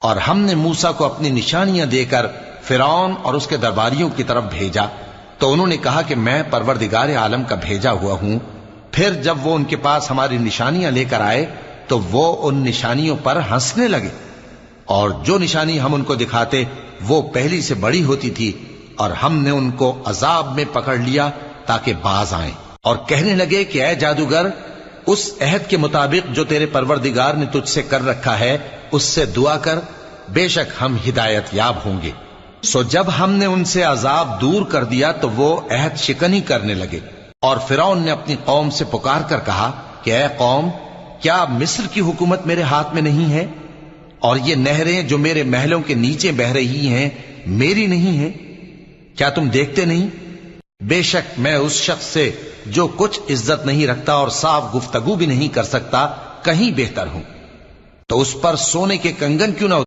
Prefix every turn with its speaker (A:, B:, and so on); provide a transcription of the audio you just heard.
A: اور ہم نے موسیٰ کو اپنی نشانیاں دے کر فرعون اور اس کے درباریوں کی طرف بھیجا، تو انہوں نے کہا کہ میں پروردگار عالم کا بھیجا ہوا ہوں۔ پھر جب وہ ان کے پاس ہماری نشانیاں لے کر آئے تو وہ ان نشانیوں پر ہنسنے لگے، اور جو نشانی ہم ان کو دکھاتے وہ پہلی سے بڑی ہوتی تھی، اور ہم نے ان کو عذاب میں پکڑ لیا تاکہ باز آئیں، اور کہنے لگے کہ اے جادوگر، اس عہد کے مطابق جو تیرے پروردگار نے تجھ سے کر رکھا ہے اس سے دعا کر، بے شک ہم ہدایت یاب ہوں گے۔ سو جب ہم نے ان سے عذاب دور کر دیا تو وہ عہد شکنی کرنے لگے، اور فرعون نے اپنی قوم سے پکار کر کہا کہ اے قوم، کیا مصر کی حکومت میرے ہاتھ میں نہیں ہے، اور یہ نہریں جو میرے محلوں کے نیچے بہ رہی ہیں میری نہیں ہیں؟ کیا تم دیکھتے نہیں؟ بے شک میں اس شخص سے جو کچھ عزت نہیں رکھتا اور صاف گفتگو بھی نہیں کر سکتا کہیں بہتر ہوں۔ تو اس پر سونے کے کنگن کیوں نہ